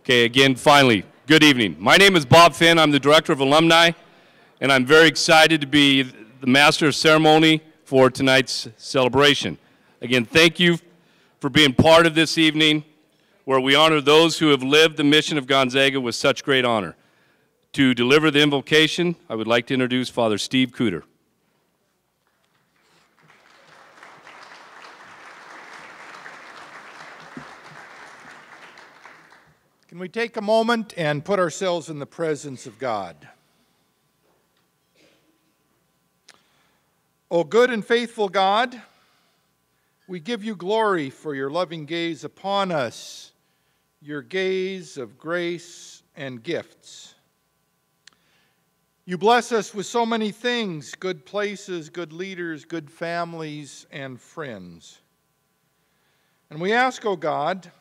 Okay, again, finally, good evening. My name is Bob Finn. I'm the Director of Alumni, and I'm very excited to be the Master of Ceremony for tonight's celebration. Again, thank you for being part of this evening where we honor those who have lived the mission of Gonzaga with such great honor. To deliver the invocation, I would like to introduce Father Steve Cooter. Can we take a moment and put ourselves in the presence of God? O good and faithful God, we give you glory for your loving gaze upon us, your gaze of grace and gifts. You bless us with so many things, good places, good leaders, good families, and friends. And we ask, O God,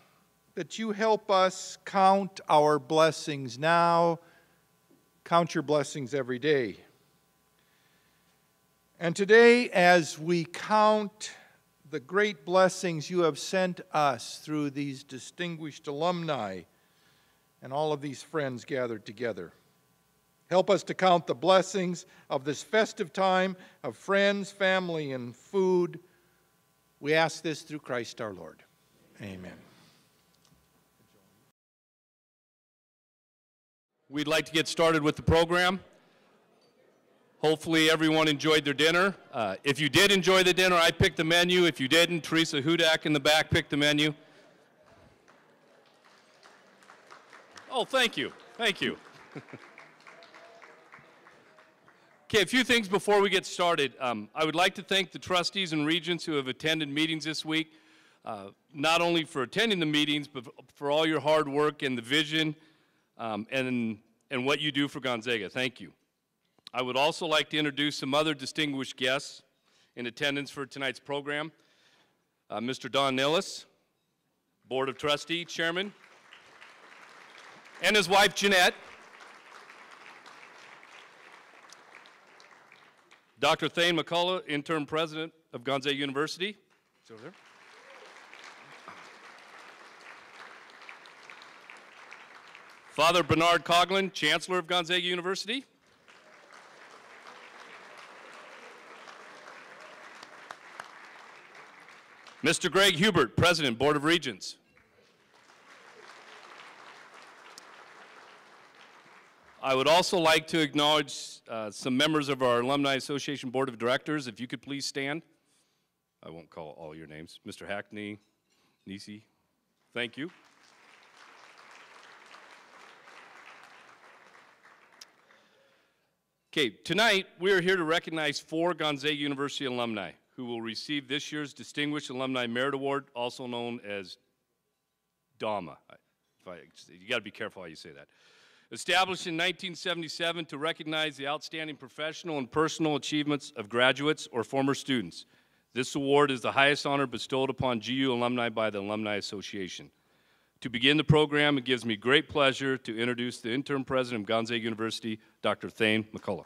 that you help us count our blessings now, count your blessings every day. And today, as we count the great blessings you have sent us through these distinguished alumni and all of these friends gathered together, help us to count the blessings of this festive time of friends, family, and food. We ask this through Christ our Lord. Amen. We'd like to get started with the program. Hopefully everyone enjoyed their dinner. If you did enjoy the dinner, I picked the menu. If you didn't, Teresa Hudak in the back picked the menu. Oh, thank you. Thank you. Okay, a few things before we get started. I would like to thank the trustees and regents who have attended meetings this week, not only for attending the meetings, but for all your hard work and the vision and what you do for Gonzaga. Thank you. I would also like to introduce some other distinguished guests in attendance for tonight's program. Mr. Don Janz, Board of Trustee Chairman, and his wife Jeanette. Dr. Thane McCullough, Interim President of Gonzaga University. It's over there. Father Bernard Coughlin, Chancellor of Gonzaga University. Mr. Greg Hubert, President, Board of Regents. I would also like to acknowledge some members of our Alumni Association Board of Directors. If you could please stand. I won't call all your names. Mr. Hackney, Nisi, thank you. Okay, tonight we are here to recognize 4 Gonzaga University alumni who will receive this year's Distinguished Alumni Merit Award, also known as Dama. You got to be careful how you say that. Established in 1977 to recognize the outstanding professional and personal achievements of graduates or former students. This award is the highest honor bestowed upon GU alumni by the Alumni Association. To begin the program, it gives me great pleasure to introduce the Interim President of Gonzaga University, Dr. Thane McCullough.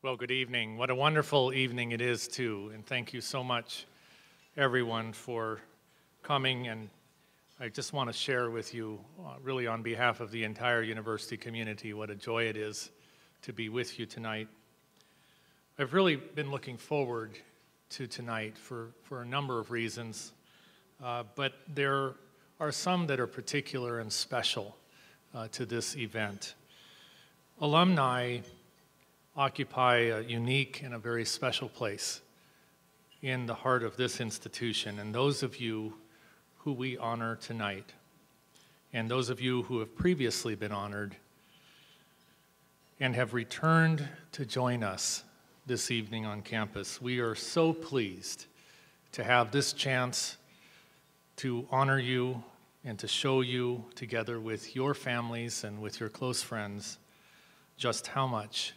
Well, good evening. What a wonderful evening it is, too, and thank you so much, everyone, for coming. And I just want to share with you, really on behalf of the entire university community, what a joy it is to be with you tonight. I've really been looking forward to tonight for a number of reasons, but there are some that are particular and special to this event. Alumni occupy a unique and a very special place in the heart of this institution, and those of you who we honor tonight, and those of you who have previously been honored and have returned to join us this evening on campus. We are so pleased to have this chance to honor you and to show you, together with your families and with your close friends, just how much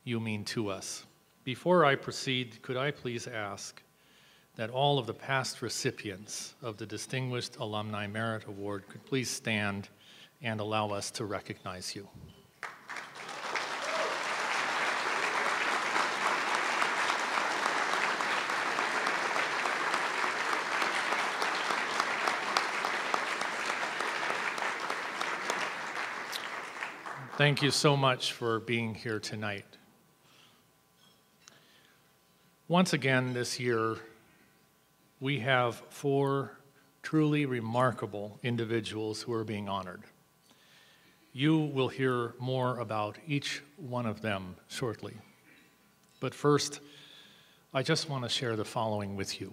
you mean to us. Before I proceed, could I please ask that all of the past recipients of the Distinguished Alumni Merit Award could please stand and allow us to recognize you. Thank you so much for being here tonight. Once again this year, we have 4 truly remarkable individuals who are being honored. You will hear more about each one of them shortly. But first, I just want to share the following with you.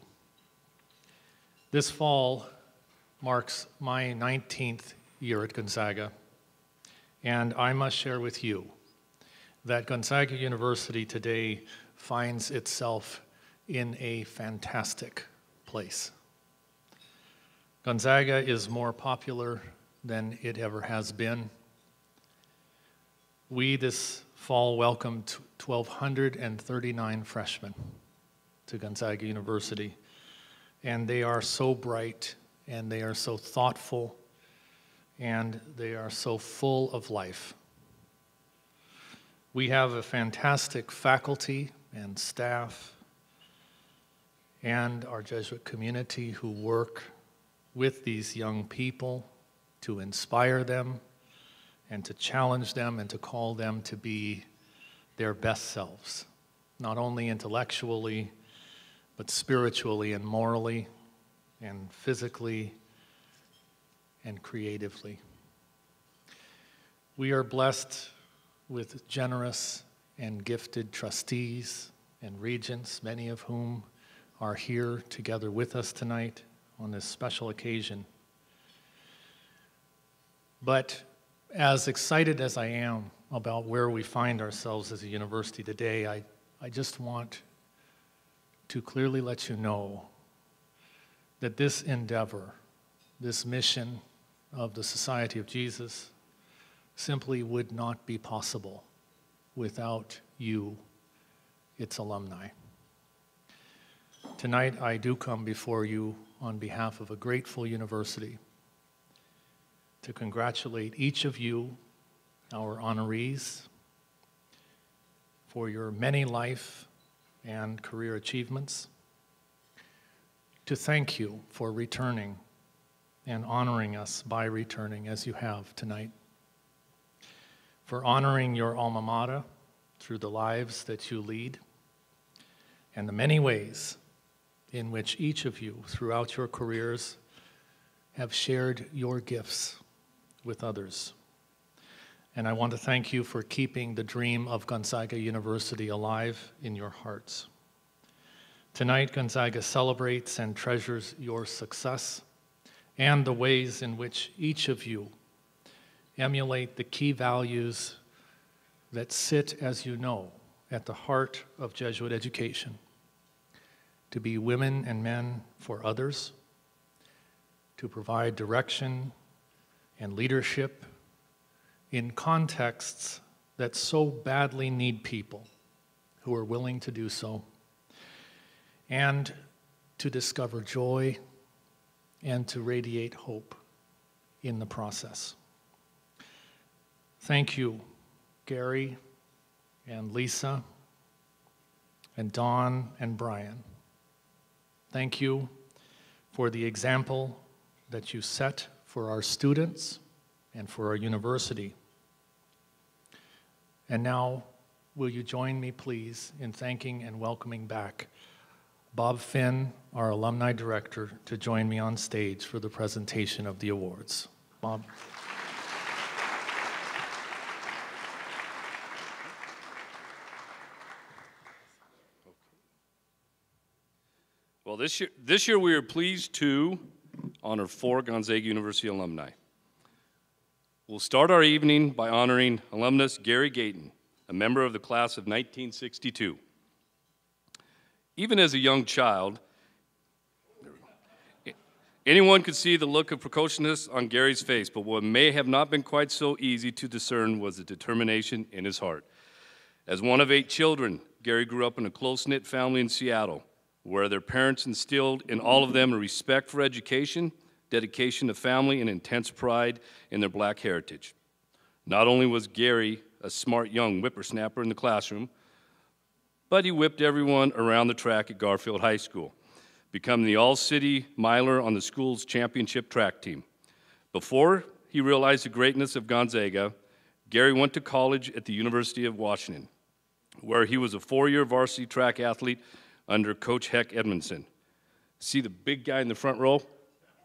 This fall marks my 19th year at Gonzaga, and I must share with you that Gonzaga University today finds itself in a fantastic place. Gonzaga is more popular than it ever has been. We this fall welcomed 1,239 freshmen to Gonzaga University, and they are so bright, and they are so thoughtful, and they are so full of life. We have a fantastic faculty and staff and our Jesuit community who work with these young people to inspire them and to challenge them and to call them to be their best selves, not only intellectually, but spiritually and morally and physically and creatively. We are blessed with generous and gifted trustees and regents, many of whom are here together with us tonight on this special occasion. But as excited as I am about where we find ourselves as a university today, I just want to clearly let you know that this endeavor, this mission of the Society of Jesus, simply would not be possible without you, its alumni. Tonight, I do come before you on behalf of a grateful university to congratulate each of you, our honorees, for your many life and career achievements, to thank you for returning and honoring us by returning as you have tonight, for honoring your alma mater through the lives that you lead and the many ways in which each of you throughout your careers have shared your gifts with others. And I want to thank you for keeping the dream of Gonzaga University alive in your hearts. Tonight, Gonzaga celebrates and treasures your success and the ways in which each of you emulate the key values that sit, as you know, at the heart of Jesuit education: to be women and men for others, to provide direction and leadership in contexts that so badly need people who are willing to do so, and to discover joy and to radiate hope in the process. Thank you, Gary and Lisa and Don and Brian. Thank you for the example that you set for our students and for our university. And now, will you join me, please, in thanking and welcoming back Bob Finn, our alumni director, to join me on stage for the presentation of the awards. Bob. Well, this year we are pleased to honor 4 Gonzaga University alumni. We'll start our evening by honoring alumnus Gary Gayton, a member of the class of 1962. Even as a young child, anyone could see the look of precociousness on Gary's face, but what may have not been quite so easy to discern was the determination in his heart. As one of 8 children, Gary grew up in a close-knit family in Seattle, where their parents instilled in all of them a respect for education, dedication to family, and intense pride in their black heritage. Not only was Gary a smart young whippersnapper in the classroom, but he whipped everyone around the track at Garfield High School, becoming the all-city miler on the school's championship track team. Before he realized the greatness of Gonzaga, Gary went to college at the University of Washington, where he was a 4-year varsity track athlete under Coach Heck Edmondson. See the big guy in the front row?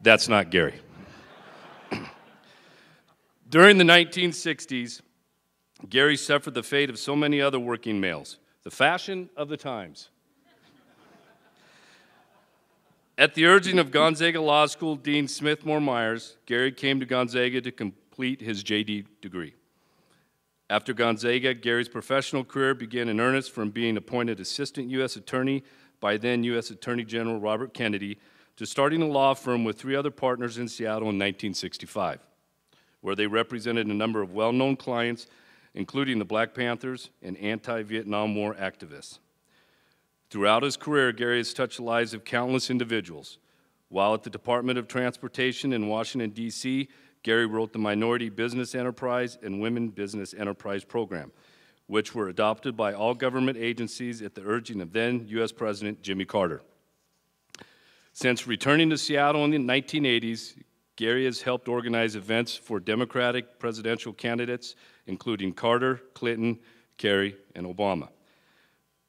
That's not Gary. During the 1960s, Gary suffered the fate of so many other working males, the fashion of the times. At the urging of Gonzaga Law School Dean Smithmore Myers, Gary came to Gonzaga to complete his JD degree. After Gonzaga, Gary's professional career began in earnest from being appointed Assistant U.S. Attorney by then U.S. Attorney General Robert Kennedy to starting a law firm with 3 other partners in Seattle in 1965, where they represented a number of well-known clients, including the Black Panthers and anti-Vietnam War activists. Throughout his career, Gary has touched the lives of countless individuals. While at the Department of Transportation in Washington, D.C., Gary wrote the Minority Business Enterprise and Women Business Enterprise program, which were adopted by all government agencies at the urging of then U.S. President Jimmy Carter. Since returning to Seattle in the 1980s, Gary has helped organize events for Democratic presidential candidates, including Carter, Clinton, Kerry, and Obama.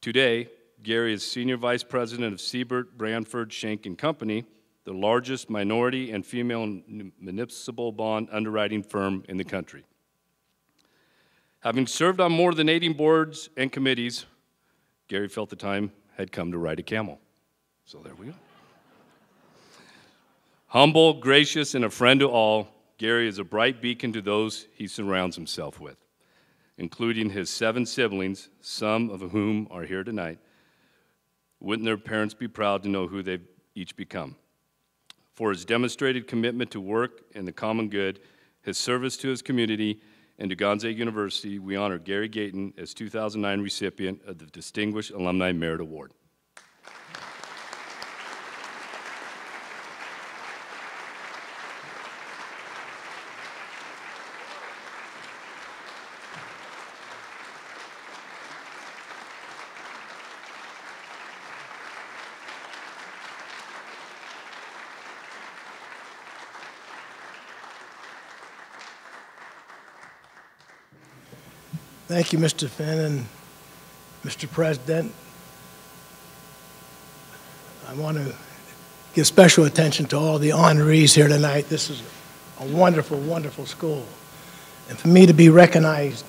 Today, Gary is Senior Vice President of Siebert, Branford, Schenck & Company, the largest minority and female municipal bond underwriting firm in the country. Having served on more than 80 boards and committees, Gary felt the time had come to ride a camel. So there we go. Humble, gracious, and a friend to all, Gary is a bright beacon to those he surrounds himself with, including his 7 siblings, some of whom are here tonight. Wouldn't their parents be proud to know who they've each become? For his demonstrated commitment to work and the common good, his service to his community, and to Gonzaga University, we honor Gary Gayton as 2009 recipient of the Distinguished Alumni Merit Award. Thank you, Mr. Finn and Mr. President. I want to give special attention to all the honorees here tonight. This is a wonderful, wonderful school. And for me to be recognized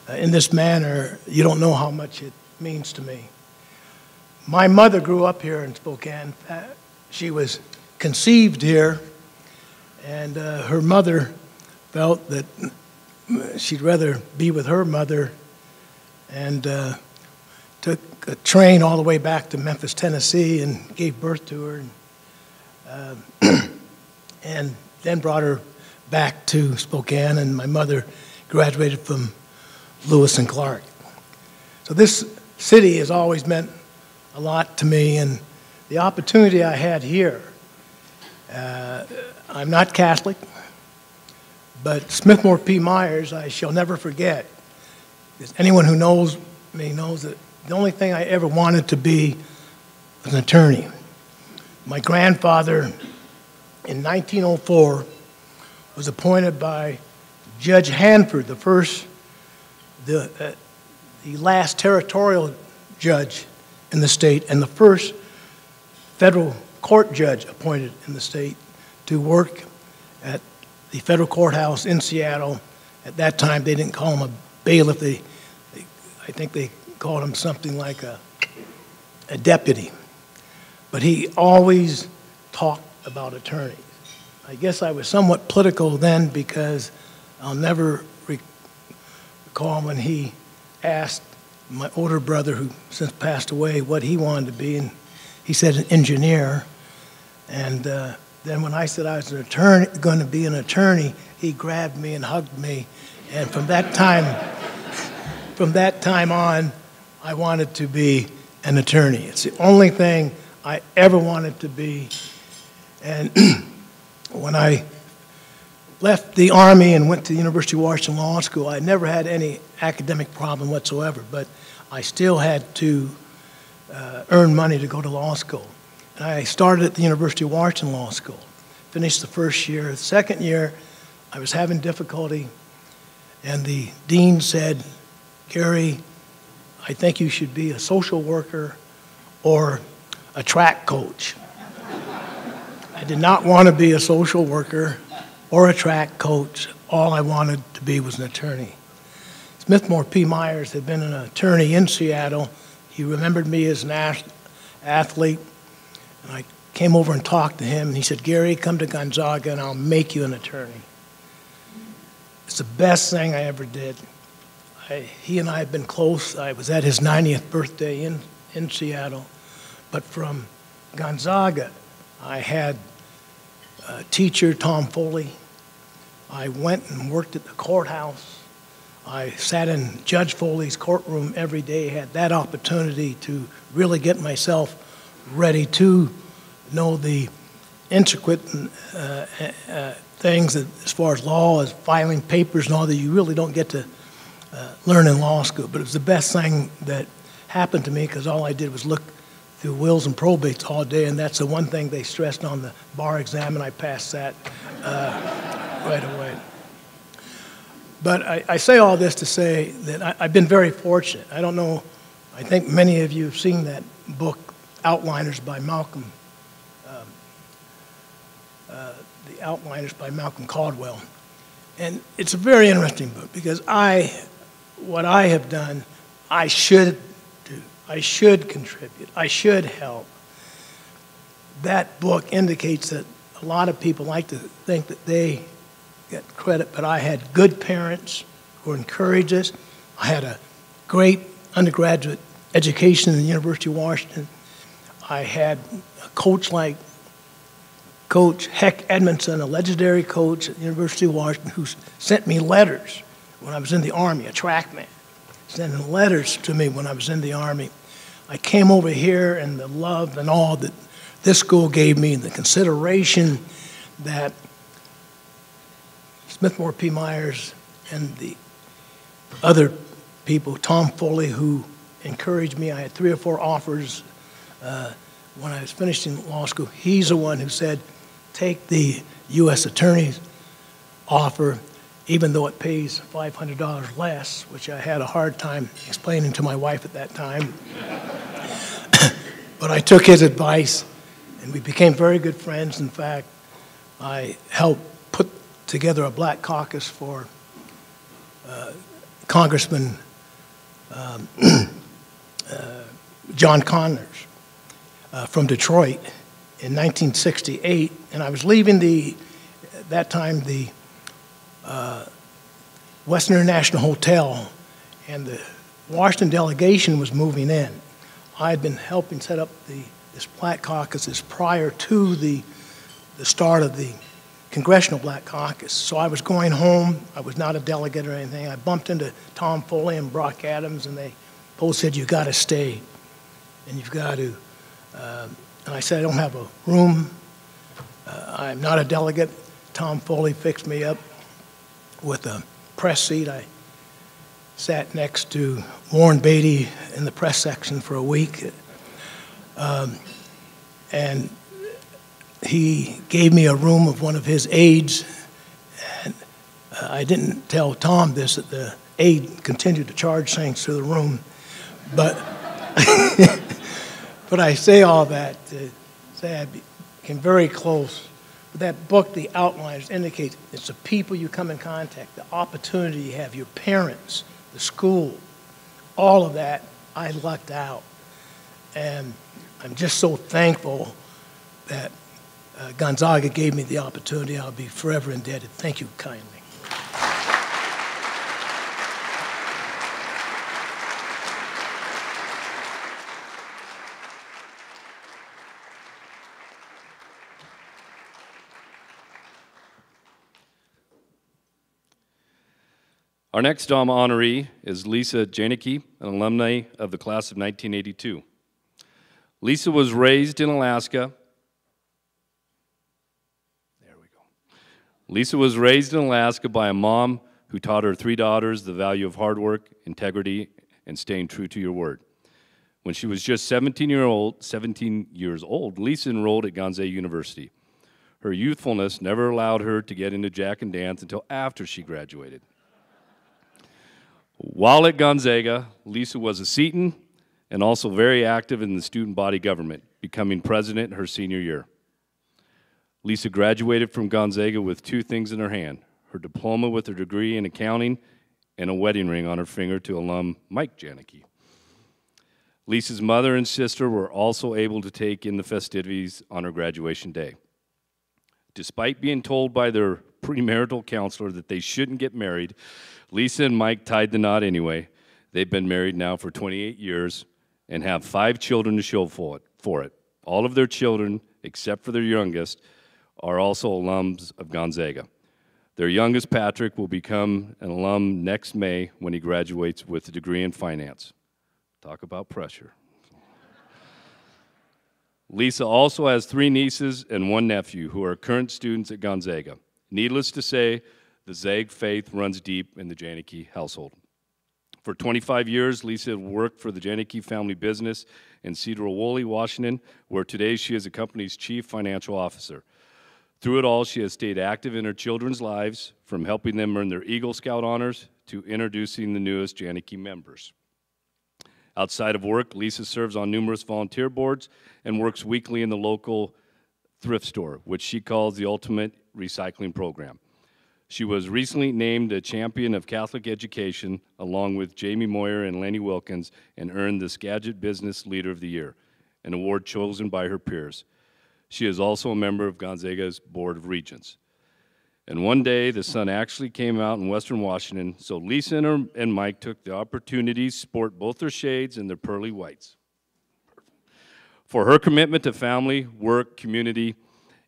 in this manner, you don't know how much it means to me. My mother grew up here in Spokane. She was conceived here, and her mother felt that she'd rather be with her mother, and took a train all the way back to Memphis, Tennessee, and gave birth to her, and then brought her back to Spokane, and my mother graduated from Lewis and Clark. So this city has always meant a lot to me, and the opportunity I had here, I'm not Catholic, but Smithmore P. Myers, I shall never forget. Anyone who knows me knows that the only thing I ever wanted to be was an attorney. My grandfather, in 1904, was appointed by Judge Hanford, the last territorial judge in the state, and the first federal court judge appointed in the state to work at the federal courthouse in Seattle. At that time, they didn't call him a bailiff. I think they called him something like a deputy. But he always talked about attorneys. I guess I was somewhat political then, because I'll never recall when he asked my older brother, who since passed away, what he wanted to be, and he said an engineer. And then when I said I was going to be an attorney, he grabbed me and hugged me. And from that time on, I wanted to be an attorney. It's the only thing I ever wanted to be. And when I left the Army and went to the University of Washington Law School, I never had any academic problem whatsoever, but I still had to earn money to go to law school. And I started at the University of Washington Law School, finished the first year. The second year, I was having difficulty, And the dean said, Gary, I think you should be a social worker or a track coach. I did not want to be a social worker or a track coach. All I wanted to be was an attorney. Smithmore P. Myers had been an attorney in Seattle. He remembered me as an athlete, and I came over and talked to him, and he said, Gary, come to Gonzaga, and I'll make you an attorney. It's the best thing I ever did. He and I have been close. I was at his 90th birthday in Seattle. But from Gonzaga, I had teacher Tom Foley. I went and worked at the courthouse. I sat in Judge Foley's courtroom every day, had that opportunity to really get myself ready to know the intricate things that, as far as law, as filing papers and all that you really don't get to learn in law school. But it was the best thing that happened to me because all I did was look through wills and probates all day, and that's the one thing they stressed on the bar exam, and I passed that right away. But I say all this to say that I've been very fortunate. I don't know, I think many of you have seen that book, Outliners by Malcolm, The Outliners by Malcolm Caldwell. And it's a very interesting book because what I have done, I should do. I should contribute. I should help. That book indicates that a lot of people like to think that they get credit, but I had good parents who encouraged us. I had a great undergraduate education in the University of Washington. I had a coach like Coach Heck Edmondson, a legendary coach at the University of Washington, who sent me letters when I was in the Army, a track man, sending letters to me when I was in the Army. I came over here, and the love and all that this school gave me, and the consideration that Smithmore P. Myers and the other people, Tom Foley, who encouraged me. I had 3 or 4 offers when I was finishing law school. He's the one who said, take the U.S. Attorney's offer, even though it pays $500 less, which I had a hard time explaining to my wife at that time. But I took his advice, and we became very good friends. In fact, I helped put together a black caucus for Congressman John Connors from Detroit in 1968, and I was leaving at that time, the Western International Hotel, and the Washington delegation was moving in. I had been helping set up this black caucus prior to the start of the Congressional Black Caucus. So I was going home. I was not a delegate or anything. I bumped into Tom Foley and Brock Adams, and they both said, "You got to stay, and you've got to." And I said, "I don't have a room. I'm not a delegate." Tom Foley fixed me up with a press seat. I sat next to Warren Beatty in the press section for a week. And he gave me a room of one of his aides. And I didn't tell Tom this, that the aide continued to charge things to the room. But, but I say all that to say I became very close. That book, The Outliners, indicates it's the people you come in contact, the opportunity you have, your parents, the school, all of that, I lucked out. And I'm just so thankful that Gonzaga gave me the opportunity. I'll be forever indebted. Thank you kindly. Our next Dama honoree is Lisa Janicki, an alumni of the class of 1982. Lisa was raised in Alaska. There we go. Lisa was raised in Alaska by a mom who taught her 3 daughters the value of hard work, integrity, and staying true to your word. When she was just 17 years old, Lisa enrolled at Gonzaga University. Her youthfulness never allowed her to get into Jack and Dance until after she graduated. While at Gonzaga, Lisa was a Seton and also very active in the student body government, becoming president her senior year. Lisa graduated from Gonzaga with two things in her hand: her diploma with her degree in accounting and a wedding ring on her finger to alum Mike Janicki. Lisa's mother and sister were also able to take in the festivities on her graduation day. Despite being told by their premarital counselor that they shouldn't get married, Lisa and Mike tied the knot anyway. They've been married now for 28 years and have 5 children to show for it. All of their children, except for their youngest, are also alums of Gonzaga. Their youngest, Patrick, will become an alum next May when he graduates with a degree in finance. Talk about pressure. Lisa also has 3 nieces and 1 nephew who are current students at Gonzaga. Needless to say, the Zag faith runs deep in the Janicki household. For 25 years, Lisa worked for the Janicki family business in Cedar-Woolley, Washington, where today she is the company's chief financial officer. Through it all, she has stayed active in her children's lives, from helping them earn their Eagle Scout honors to introducing the newest Janicki members. Outside of work, Lisa serves on numerous volunteer boards and works weekly in the local thrift store, which she calls the Ultimate Recycling Program. She was recently named a champion of Catholic education, along with Jamie Moyer and Lenny Wilkins, and earned the Skagit Business Leader of the Year, an award chosen by her peers. She is also a member of Gonzaga's Board of Regents. And one day, the sun actually came out in Western Washington, so Lisa and Mike took the opportunity to sport both their shades and their pearly whites. For her commitment to family, work, community,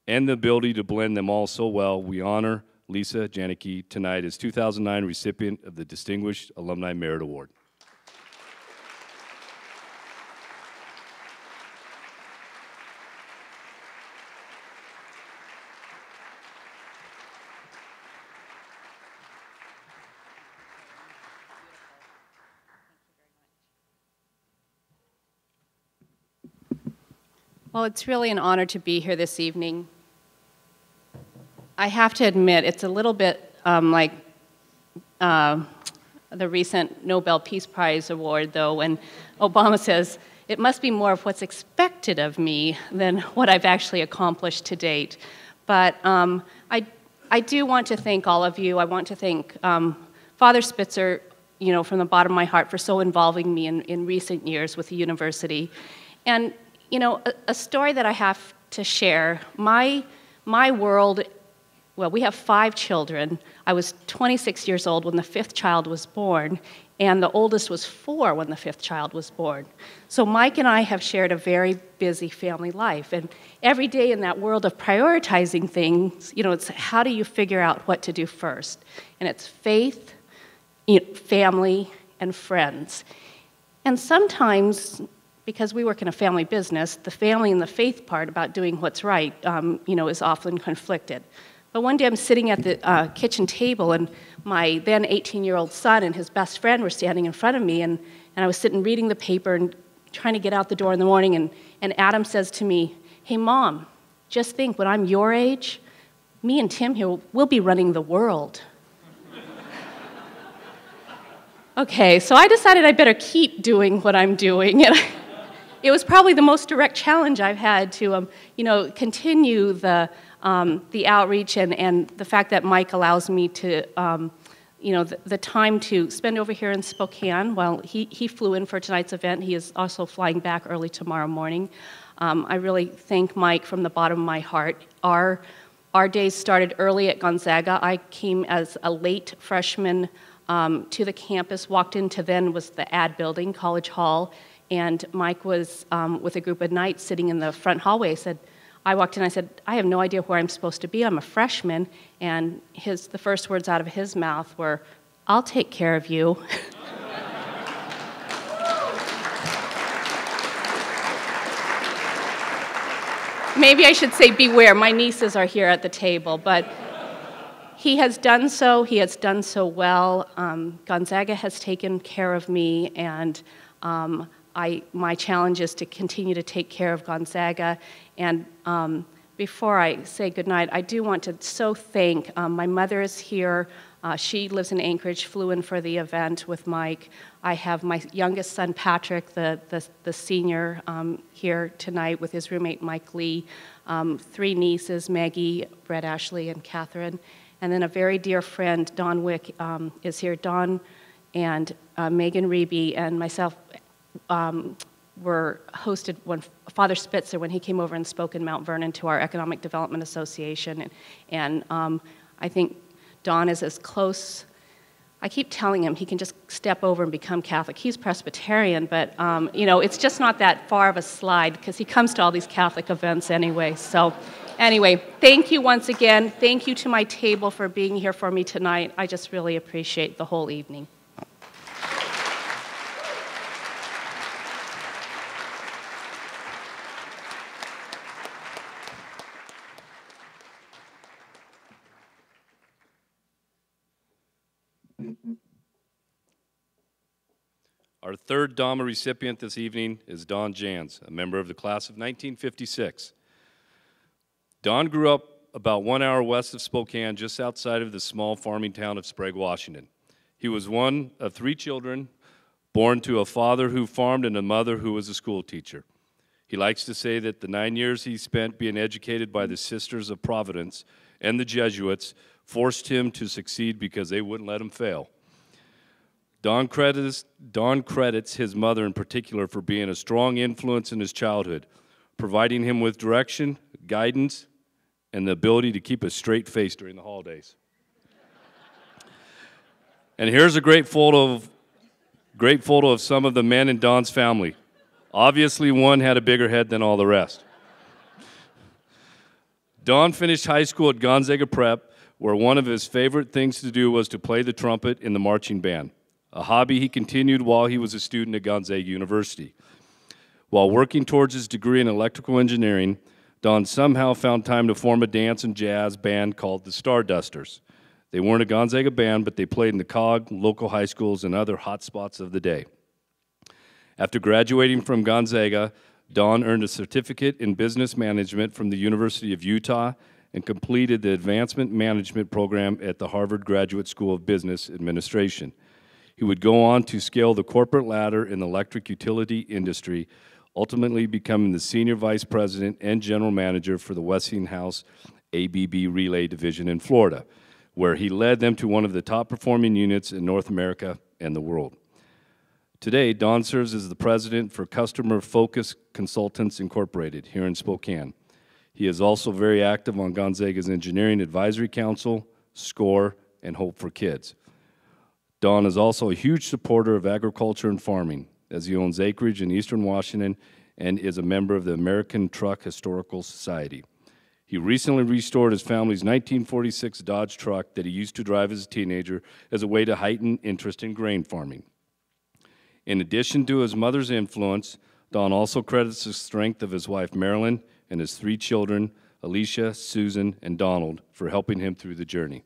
and the ability to blend them all so well, we honor Lisa Janicki tonight as 2009 recipient of the Distinguished Alumni Merit Award. Well, it's really an honor to be here this evening. I have to admit, it's a little bit like the recent Nobel Peace Prize award, though, when Obama says, it must be more of what's expected of me than what I've actually accomplished to date. But I do want to thank all of you. I want to thank Father Spitzer, from the bottom of my heart, for so involving me in recent years with the university. And a story that I have to share, my world, well, we have 5 children. I was 26 years old when the 5th child was born, and the oldest was 4 when the 5th child was born. So Mike and I have shared a very busy family life, and every day in that world of prioritizing things, it's how do you figure out what to do first? And it's faith, family, and friends. And sometimes, because we work in a family business, the family and the faith part about doing what's right, is often conflicted. But one day I'm sitting at the kitchen table, and my then 18-year-old son and his best friend were standing in front of me, and I was sitting reading the paper and trying to get out the door in the morning, and Adam says to me, "Hey, Mom, just think, when I'm your age, me and Tim here, we'll be running the world." Okay, so I decided I better keep doing what I'm doing, and it was probably the most direct challenge I've had to, continue the outreach and the fact that Mike allows me to, the time to spend over here in Spokane while he flew in for tonight's event. He is also flying back early tomorrow morning. I really thank Mike from the bottom of my heart. Our days started early at Gonzaga. I came as a late freshman to the campus, walked into then was the ad building, College Hall, and Mike was with a group of knights sitting in the front hallway. I walked in, I said, "I have no idea where I'm supposed to be. I'm a freshman." And the first words out of his mouth were, "I'll take care of you." Maybe I should say beware. My nieces are here at the table, but he has done so. He has done so well. Gonzaga has taken care of me, and my challenge is to continue to take care of Gonzaga. And before I say goodnight, I do want to thank, my mother is here, She lives in Anchorage, flew in for the event with Mike. I have my youngest son, Patrick, the senior, here tonight with his roommate, Mike Lee. 3 nieces, Maggie, Brett Ashley, and Catherine. And then a very dear friend, Don Wick, is here. Don and Megan Reeby and myself were hosted when Father Spitzer, when he came over and spoke in Mount Vernon to our Economic Development Association. And I think Don is as close. I keep telling him he can just step over and become Catholic. He's Presbyterian, but you know, it's just not that far of a slide because he comes to all these Catholic events anyway. So anyway, thank you once again. Thank you to my table for being here for me tonight. I just really appreciate the whole evening. Our third Dama recipient this evening is Don Janz, a member of the class of 1956. Don grew up about 1 hour west of Spokane, just outside of the small farming town of Sprague, Washington. He was one of 3 children, born to a father who farmed and a mother who was a school teacher. He likes to say that the 9 years he spent being educated by the Sisters of Providence and the Jesuits forced him to succeed because they wouldn't let him fail. Don credits his mother in particular for being a strong influence in his childhood, providing him with direction, guidance, and the ability to keep a straight face during the holidays. And here's a great photo of some of the men in Don's family. Obviously, one had a bigger head than all the rest. Don finished high school at Gonzaga Prep, where one of his favorite things to do was to play the trumpet in the marching band, a hobby he continued while he was a student at Gonzaga University. While working towards his degree in electrical engineering, Don somehow found time to form a dance and jazz band called the Stardusters. They weren't a Gonzaga band, but they played in the COG, local high schools, and other hot spots of the day. After graduating from Gonzaga, Don earned a certificate in business management from the University of Utah and completed the advancement management program at the Harvard Graduate School of Business Administration. He would go on to scale the corporate ladder in the electric utility industry, ultimately becoming the senior vice president and general manager for the Westinghouse ABB Relay Division in Florida, where he led them to one of the top performing units in North America and the world. Today, Don serves as the president for Customer Focus Consultants Incorporated here in Spokane. He is also very active on Gonzaga's Engineering Advisory Council, SCORE, and Hope for Kids. Don is also a huge supporter of agriculture and farming, as he owns acreage in eastern Washington and is a member of the American Truck Historical Society. He recently restored his family's 1946 Dodge truck that he used to drive as a teenager as a way to heighten interest in grain farming. In addition to his mother's influence, Don also credits the strength of his wife Marilyn and his 3 children, Alicia, Susan, and Donald, for helping him through the journey.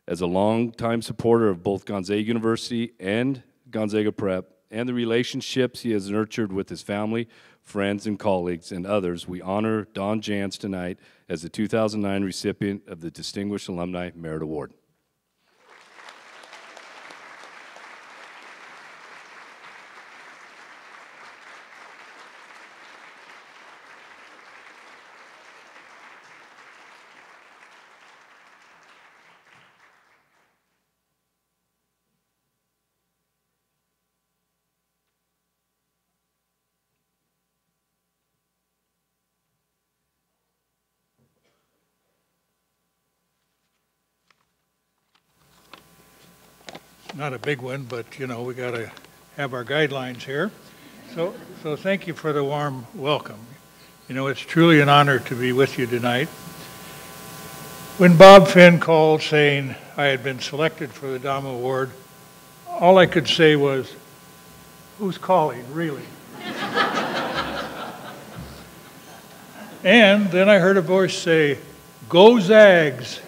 As a longtime supporter of both Gonzaga University and Gonzaga Prep, and the relationships he has nurtured with his family, friends, and colleagues, and others, we honor Don Janz tonight as the 2009 recipient of the Distinguished Alumni Merit Award. Not a big one, but you know, we got to have our guidelines here. So thank you for the warm welcome. You know, it's truly an honor to be with you tonight. When Bob Finn called saying I had been selected for the Dama Award, all I could say was, who's calling, really? And then I heard a voice say, go Zags.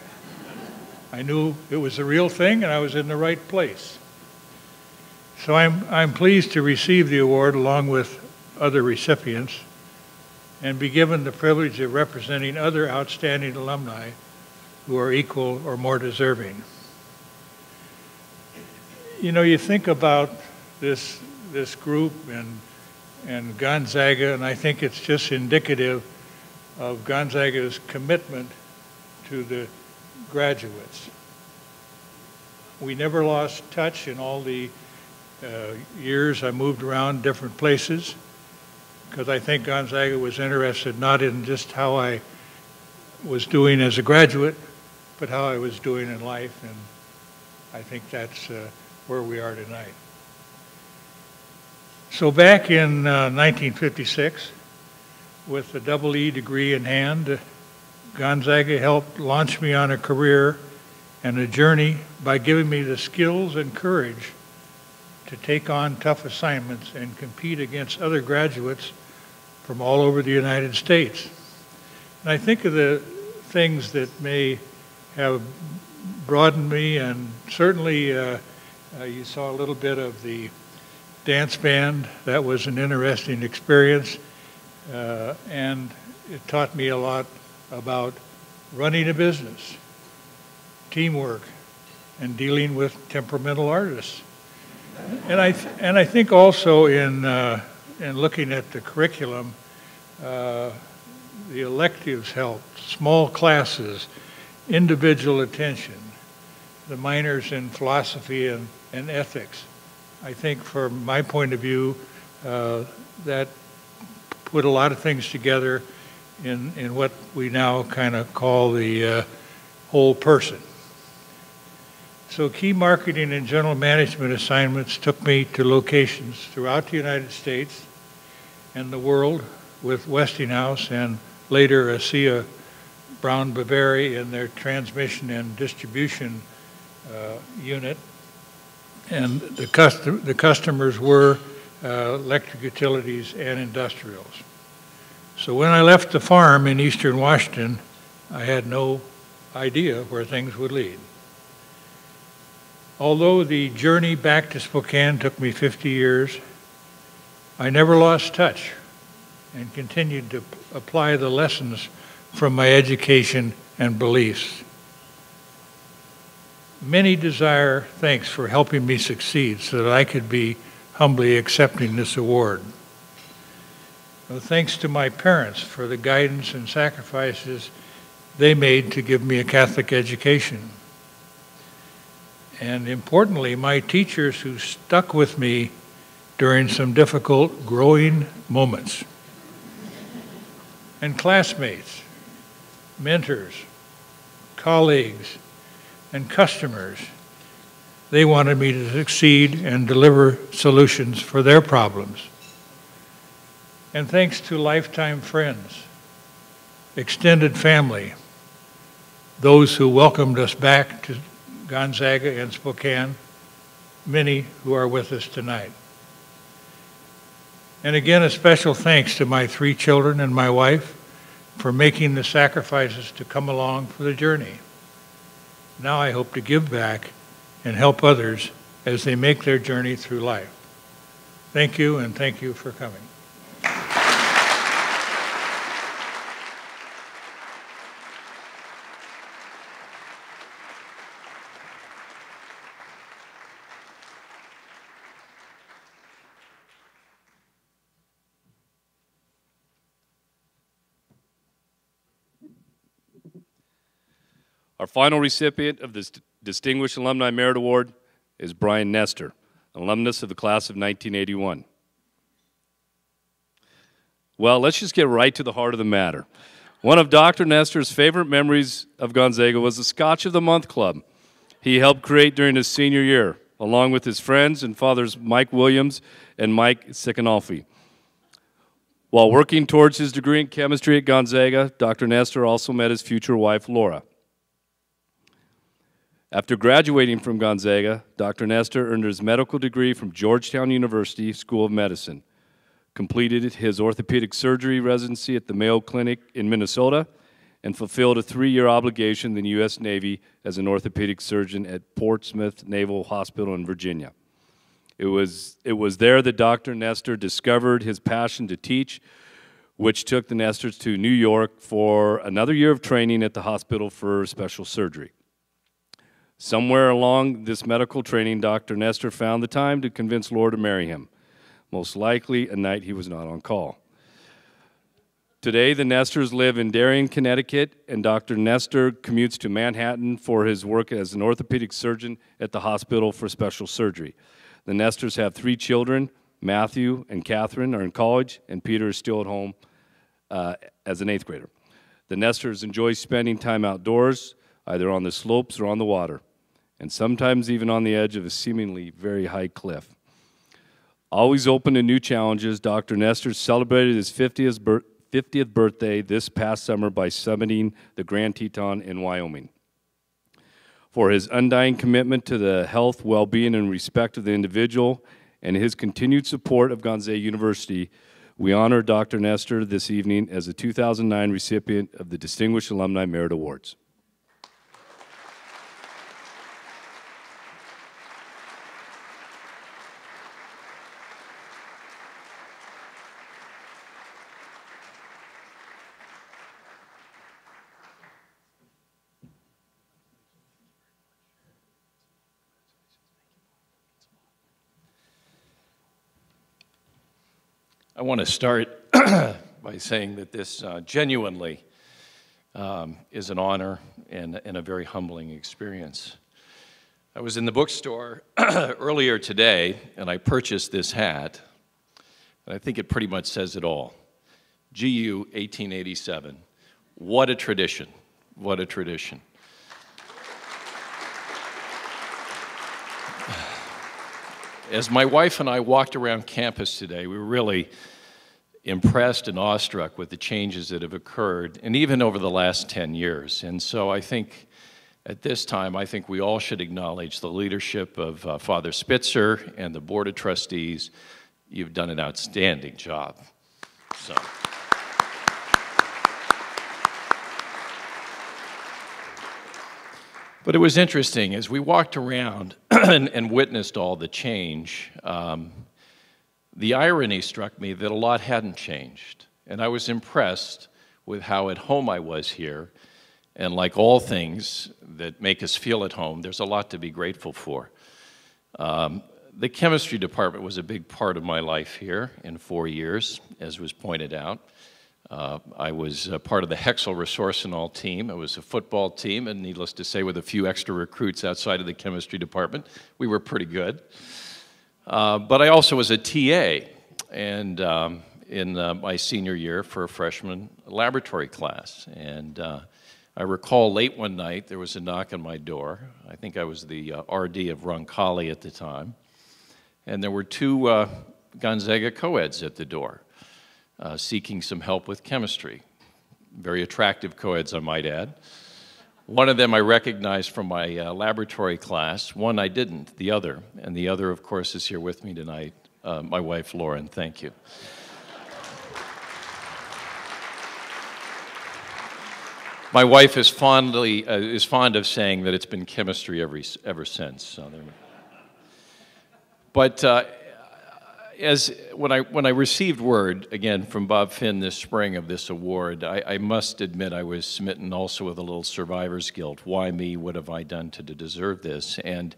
I knew it was the real thing and I was in the right place. So I'm pleased to receive the award along with other recipients and be given the privilege of representing other outstanding alumni who are equal or more deserving. You know, you think about this group and Gonzaga, and I think it's just indicative of Gonzaga's commitment to the graduates. We never lost touch in all the years I moved around different places, because I think Gonzaga was interested not in just how I was doing as a graduate, but how I was doing in life, and I think that's where we are tonight. So back in 1956, with a double E degree in hand, Gonzaga helped launch me on a career and a journey by giving me the skills and courage to take on tough assignments and compete against other graduates from all over the United States. And I think of the things that may have broadened me, and certainly you saw a little bit of the dance band. That was an interesting experience, and it taught me a lot about running a business, teamwork, and dealing with temperamental artists. And I think also in looking at the curriculum, the electives helped, small classes, individual attention, the minors in philosophy and ethics. I think from my point of view, that put a lot of things together in what we now kind of call the whole person. So key marketing and general management assignments took me to locations throughout the United States and the world with Westinghouse and later ASEA Brown Boveri in their transmission and distribution unit. And the customers were electric utilities and industrials. So when I left the farm in eastern Washington, I had no idea where things would lead. Although the journey back to Spokane took me 50 years, I never lost touch and continued to apply the lessons from my education and beliefs. Many desire thanks for helping me succeed so that I could be humbly accepting this award. Well, thanks to my parents for the guidance and sacrifices they made to give me a Catholic education. And importantly, my teachers who stuck with me during some difficult growing moments. And classmates, mentors, colleagues, and customers. They wanted me to succeed and deliver solutions for their problems. And thanks to lifetime friends, extended family, those who welcomed us back to Gonzaga and Spokane, many who are with us tonight. And again, a special thanks to my 3 children and my wife for making the sacrifices to come along for the journey. Now I hope to give back and help others as they make their journey through life. Thank you, and thank you for coming. Our final recipient of this Distinguished Alumni Merit Award is Brian Nestor, an alumnus of the class of 1981. Well, let's just get right to the heart of the matter. One of Dr. Nestor's favorite memories of Gonzaga was the Scotch of the Month Club he helped create during his senior year, along with his friends and fathers Mike Williams and Mike Sicanolfi. While working towards his degree in chemistry at Gonzaga, Dr. Nestor also met his future wife, Laura. After graduating from Gonzaga, Dr. Nestor earned his medical degree from Georgetown University School of Medicine, completed his orthopedic surgery residency at the Mayo Clinic in Minnesota, and fulfilled a 3-year obligation in the U.S. Navy as an orthopedic surgeon at Portsmouth Naval Hospital in Virginia. It was there that Dr. Nestor discovered his passion to teach, which took the Nestors to New York for another year of training at the Hospital for Special Surgery. Somewhere along this medical training, Dr. Nestor found the time to convince Laura to marry him, most likely a night he was not on call. Today, the Nestors live in Darien, Connecticut, and Dr. Nestor commutes to Manhattan for his work as an orthopedic surgeon at the Hospital for Special Surgery. The Nestors have 3 children. Matthew and Catherine are in college, and Peter is still at home as an 8th grader. The Nestors enjoy spending time outdoors, either on the slopes or on the water, and sometimes even on the edge of a seemingly very high cliff. Always open to new challenges, Dr. Nestor celebrated his 50th birthday this past summer by summiting the Grand Teton in Wyoming. For his undying commitment to the health, well-being, and respect of the individual and his continued support of Gonzaga University, we honor Dr. Nestor this evening as a 2009 recipient of the Distinguished Alumni Merit Awards. I want to start by saying that this genuinely is an honor and a very humbling experience. I was in the bookstore earlier today, and I purchased this hat, and I think it pretty much says it all. GU 1887. What a tradition. What a tradition. As my wife and I walked around campus today, we were really impressed and awestruck with the changes that have occurred, and even over the last 10 years. And so I think at this time, I think we all should acknowledge the leadership of Father Spitzer and the Board of Trustees. You've done an outstanding job. So. But it was interesting, as we walked around and witnessed all the change, the irony struck me that a lot hadn't changed. And I was impressed with how at home I was here. And like all things that make us feel at home, there's a lot to be grateful for. The chemistry department was a big part of my life here in 4 years, as was pointed out. I was part of the Hexel Resourcenol team. It was a football team, and needless to say, with a few extra recruits outside of the chemistry department, we were pretty good. But I also was a TA, and in my senior year for a freshman laboratory class. And I recall late one night, there was a knock on my door. I think I was the RD of Roncalli at the time. And there were 2 Gonzaga co-eds at the door. Seeking some help with chemistry. Very attractive co-eds, I might add. One of them I recognized from my laboratory class. One I didn't, the other. And the other, of course, is here with me tonight, my wife, Lauren. Thank you. My wife is fond of saying that it's been chemistry ever since. So but when I received word, again, from Bob Finn this spring of this award, I must admit I was smitten also with a little survivor's guilt. Why me? What have I done to deserve this? And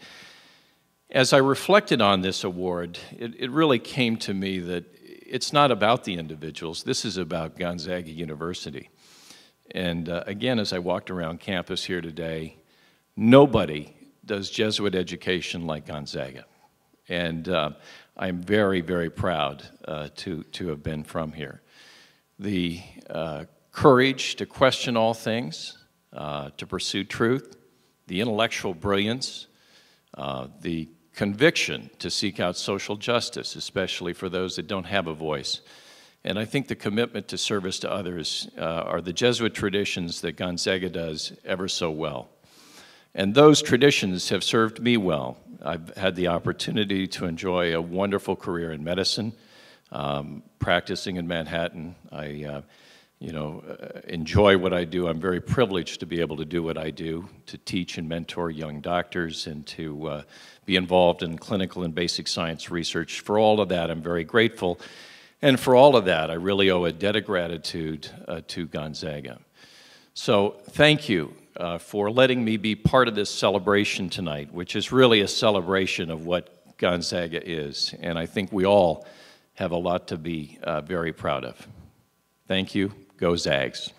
as I reflected on this award, it really came to me that it's not about the individuals. This is about Gonzaga University. And again, as I walked around campus here today, nobody does Jesuit education like Gonzaga. And I'm very, very proud to have been from here. The courage to question all things, to pursue truth, the intellectual brilliance, the conviction to seek out social justice, especially for those that don't have a voice. And I think the commitment to service to others are the Jesuit traditions that Gonzaga does ever so well. And those traditions have served me well. I've had the opportunity to enjoy a wonderful career in medicine, practicing in Manhattan. I enjoy what I do. I'm very privileged to be able to do what I do, to teach and mentor young doctors and to be involved in clinical and basic science research. For all of that, I'm very grateful. And for all of that, I really owe a debt of gratitude to Gonzaga. So thank you for letting me be part of this celebration tonight, which is really a celebration of what Gonzaga is. And I think we all have a lot to be very proud of. Thank you. Go Zags.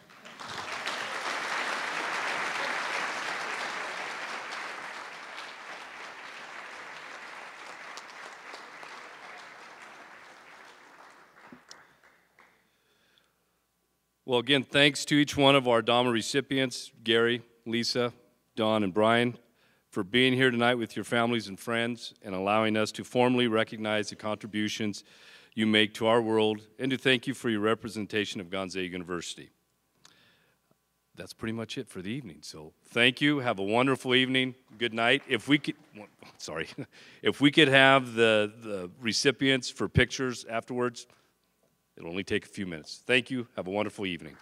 Well, again, thanks to each one of our Dama recipients, Gary, Lisa, Don, and Brian, for being here tonight with your families and friends and allowing us to formally recognize the contributions you make to our world and to thank you for your representation of Gonzaga University. That's pretty much it for the evening. So thank you. Have a wonderful evening. Good night. If we could, sorry, if we could have the recipients for pictures afterwards, it'll only take a few minutes. Thank you. Have a wonderful evening.